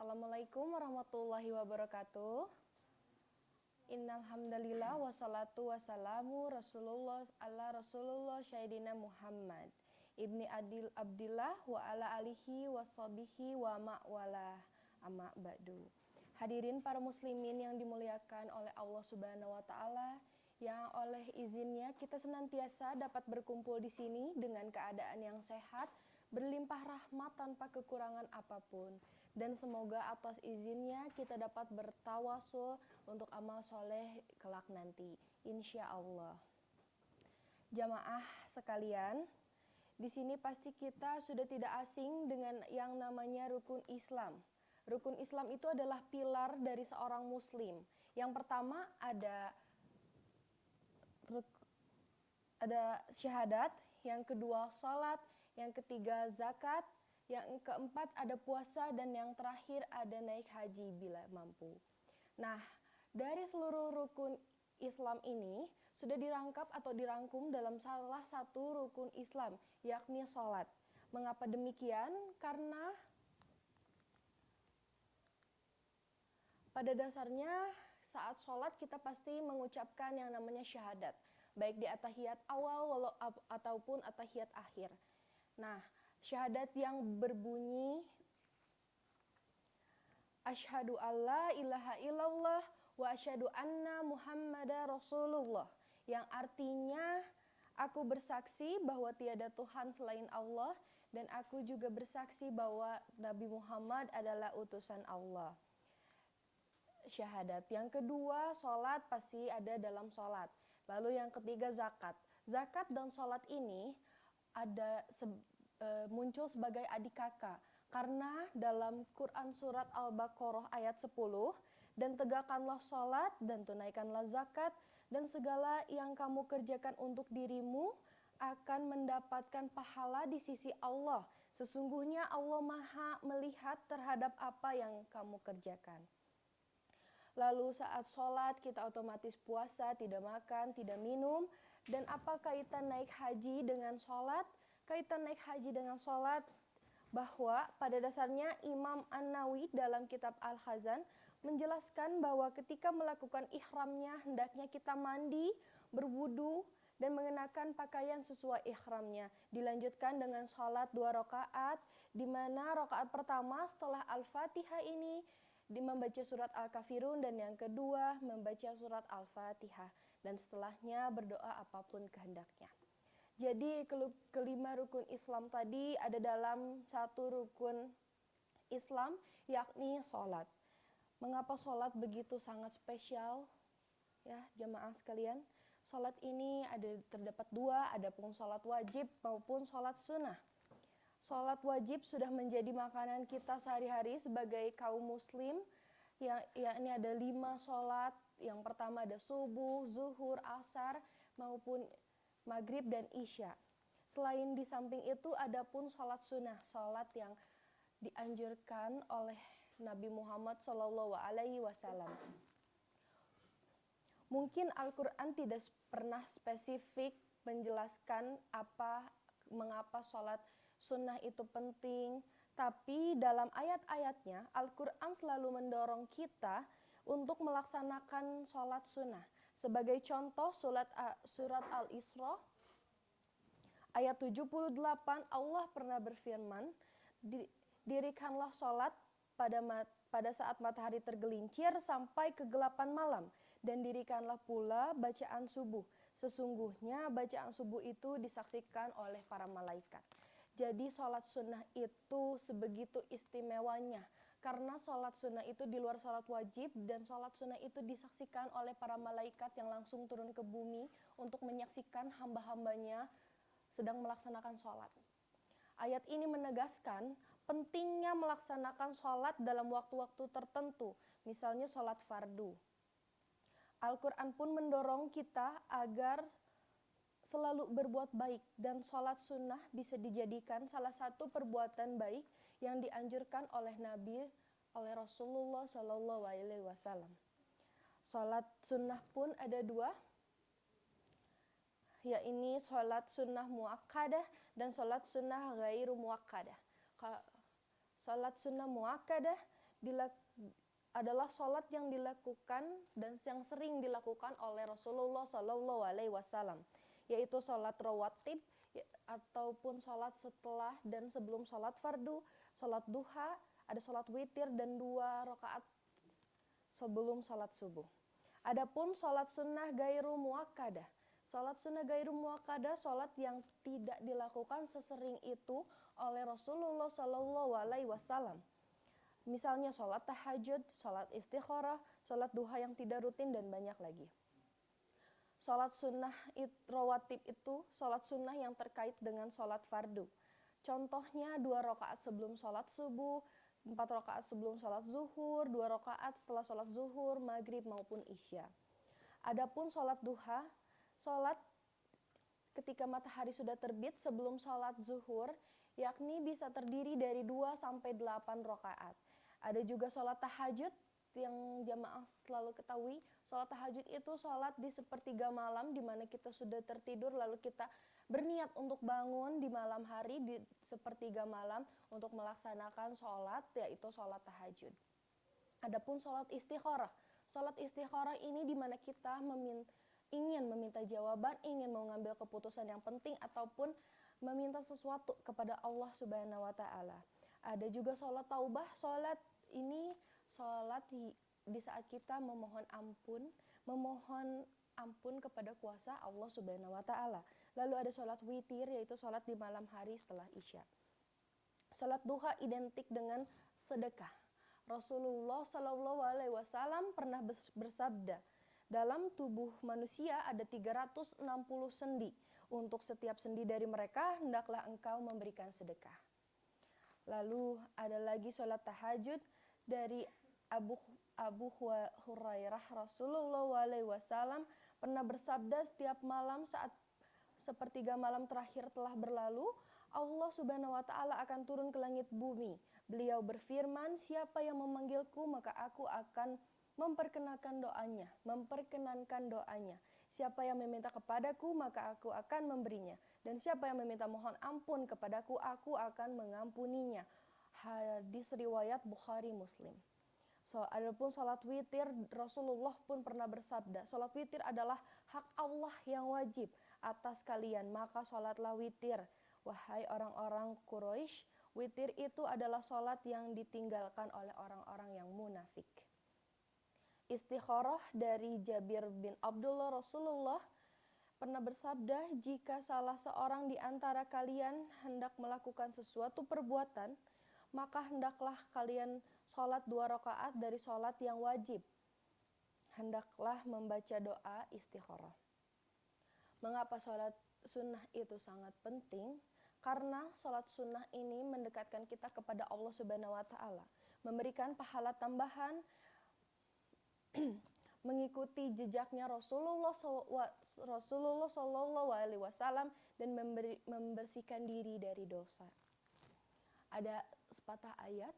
Assalamualaikum warahmatullahi wabarakatuh. Innal hamdalillah wassalatu wassalamu Rasulullah Syahidina Muhammad ibni Abdillah wa ala alihi washabihi wa ma'walah amma ba'du. Hadirin para muslimin yang dimuliakan oleh Allah Subhanahu wa taala, yang oleh izinnya kita senantiasa dapat berkumpul di sini dengan keadaan yang sehat, berlimpah rahmat tanpa kekurangan apapun. Dan semoga atas izinnya kita dapat bertawasul untuk amal soleh kelak nanti, insya Allah. Jamaah sekalian, di sini pasti kita sudah tidak asing dengan yang namanya rukun Islam. Rukun Islam itu adalah pilar dari seorang muslim. Yang pertama ada syahadat, yang kedua salat, yang ketiga zakat, yang keempat ada puasa, dan yang terakhir ada naik haji bila mampu. Nah, dari seluruh rukun Islam ini sudah dirangkap atau dirangkum dalam salah satu rukun Islam, yakni sholat. Mengapa demikian? Karena pada dasarnya saat sholat kita pasti mengucapkan yang namanya syahadat, baik di atahiyat awal ataupun atahiyat akhir. Nah, syahadat yang berbunyi asyhadu alla ilaha illallah wa asyhadu anna muhammadar rasulullah, yang artinya aku bersaksi bahwa tiada Tuhan selain Allah dan aku juga bersaksi bahwa Nabi Muhammad adalah utusan Allah. Syahadat. Yang kedua, sholat pasti ada dalam sholat. Lalu yang ketiga, zakat. Zakat dan sholat ini muncul sebagai adik kakak, karena dalam Quran surat Al-Baqarah ayat 10, dan tegakkanlah sholat dan tunaikanlah zakat, dan segala yang kamu kerjakan untuk dirimu akan mendapatkan pahala di sisi Allah. Sesungguhnya Allah Maha melihat terhadap apa yang kamu kerjakan. Lalu saat sholat kita otomatis puasa, tidak makan, tidak minum. Dan apa kaitan naik haji dengan sholat? Kaitan naik haji dengan sholat bahwa pada dasarnya Imam An-Nawawi dalam kitab Al-Khazan menjelaskan bahwa ketika melakukan ihramnya hendaknya kita mandi, berwudu, dan mengenakan pakaian sesuai ihramnya. Dilanjutkan dengan sholat 2 rakaat, di mana rakaat pertama setelah Al-Fatihah ini membaca surat Al-Kafirun, dan yang kedua membaca surat Al-Fatihah, dan setelahnya berdoa apapun kehendaknya. Jadi kelima rukun Islam tadi ada dalam satu rukun Islam, yakni sholat. Mengapa sholat begitu sangat spesial? Ya, jamaah sekalian, sholat ini terdapat dua, ada pun sholat wajib maupun sholat sunnah. Sholat wajib sudah menjadi makanan kita sehari-hari sebagai kaum muslim, yakni ada 5 sholat. Yang pertama ada subuh, zuhur, asar, maupun maghrib dan isya. Selain di samping itu ada pun sholat sunnah, sholat yang dianjurkan oleh Nabi Muhammad SAW. Mungkin Al-Quran tidak pernah spesifik menjelaskan mengapa sholat sunnah itu penting, tapi dalam ayat-ayatnya Al-Quran selalu mendorong kita untuk melaksanakan sholat sunnah. Sebagai contoh surat Al-Isra ayat 78, Allah pernah berfirman, dirikanlah sholat pada saat matahari tergelincir sampai kegelapan malam, dan dirikanlah pula bacaan subuh. Sesungguhnya bacaan subuh itu disaksikan oleh para malaikat. Jadi sholat sunnah itu sebegitu istimewanya, karena sholat sunnah itu di luar sholat wajib, dan sholat sunnah itu disaksikan oleh para malaikat yang langsung turun ke bumi untuk menyaksikan hamba-hambanya sedang melaksanakan sholat. Ayat ini menegaskan pentingnya melaksanakan sholat dalam waktu-waktu tertentu, misalnya sholat fardu. Al-Quran pun mendorong kita agar selalu berbuat baik, dan sholat sunnah bisa dijadikan salah satu perbuatan baik yang dianjurkan oleh Rasulullah SAW. Sholat sunnah pun ada 2, yakni sholat sunnah muakkadah dan sholat sunnah ghairu muakkadah. Sholat sunnah muakkadah adalah sholat yang dilakukan dan yang sering dilakukan oleh Rasulullah Shallallahu Alaihi Wasallam, yaitu sholat rawatib ataupun sholat setelah dan sebelum sholat fardu, sholat duha, ada sholat witir dan 2 rakaat sebelum sholat subuh. Adapun sholat sunnah gairu muakkadah. Sholat sunnah gairu muakkadah, sholat yang tidak dilakukan sesering itu oleh Rasulullah Shallallahu Alaihi Wasallam. Misalnya sholat tahajud, sholat istikharah, sholat duha yang tidak rutin, dan banyak lagi. Sholat sunnah rawatib itu sholat sunnah yang terkait dengan sholat fardu. Contohnya 2 rakaat sebelum sholat subuh, 4 rakaat sebelum sholat zuhur, 2 rakaat setelah sholat zuhur, maghrib maupun isya. Adapun sholat duha, sholat ketika matahari sudah terbit sebelum sholat zuhur, yakni bisa terdiri dari 2 sampai 8 rakaat. Ada juga sholat tahajud yang jamaah selalu ketahui. Sholat tahajud itu sholat di sepertiga malam, di mana kita sudah tertidur lalu kita berniat untuk bangun di malam hari di sepertiga malam untuk melaksanakan sholat, yaitu sholat tahajud. Adapun sholat istikharah. Sholat istikharah ini di mana kita ingin meminta jawaban, ingin mengambil keputusan yang penting ataupun meminta sesuatu kepada Allah Subhanahu wa taala. Ada juga sholat taubah. Sholat ini sholat di saat kita memohon ampun kepada kuasa Allah Subhanahu wa taala. Lalu ada sholat witir, yaitu sholat di malam hari setelah isya. Sholat duha identik dengan sedekah. Rasulullah Shallallahu Alaihi Wasallam pernah bersabda, dalam tubuh manusia ada 360 sendi. Untuk setiap sendi dari mereka hendaklah engkau memberikan sedekah. Lalu ada lagi sholat tahajud dari Abu Hurairah. Rasulullah SAW pernah bersabda, setiap malam saat sepertiga malam terakhir telah berlalu, Allah Subhanahu wa taala akan turun ke langit bumi. Beliau berfirman, siapa yang memanggilku maka aku akan memperkenankan doanya. Siapa yang meminta kepadaku maka aku akan memberinya, dan siapa yang meminta mohon ampun kepadaku aku akan mengampuninya. Hadis riwayat Bukhari Muslim. Adapun sholat witir, Rasulullah pun pernah bersabda, sholat witir adalah hak Allah yang wajib atas kalian, maka sholatlah witir. Wahai orang-orang Quraisy, witir itu adalah sholat yang ditinggalkan oleh orang-orang yang munafik. Istikharah dari Jabir bin Abdullah. Rasulullah pernah bersabda, jika salah seorang di antara kalian hendak melakukan sesuatu perbuatan, maka hendaklah kalian sholat 2 rakaat dari sholat yang wajib. Hendaklah membaca doa istikharah. Mengapa sholat sunnah itu sangat penting? Karena sholat sunnah ini mendekatkan kita kepada Allah Subhanahu wa taala, memberikan pahala tambahan, mengikuti jejaknya Rasulullah Shallallahu Alaihi Wasallam, dan membersihkan diri dari dosa. Ada sepatah ayat,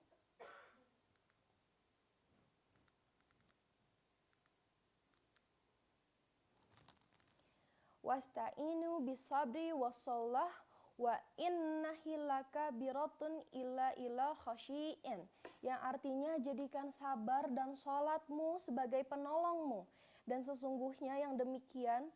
wasta'inu bisabri wassalah wa innahi lakabiratun illa khasyiin, yang artinya jadikan sabar dan sholatmu sebagai penolongmu, dan sesungguhnya yang demikian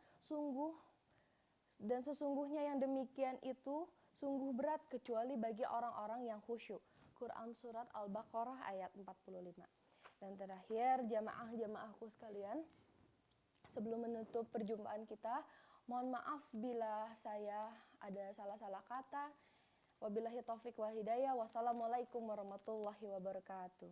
itu sungguh berat kecuali bagi orang-orang yang khusyuk. Quran Surat Al-Baqarah ayat 45. Dan terakhir, jamaah-jamaahku sekalian, sebelum menutup perjumpaan kita, mohon maaf bila saya ada salah-salah kata. Wabillahi taufik wal hidayah. Wassalamualaikum warahmatullahi wabarakatuh.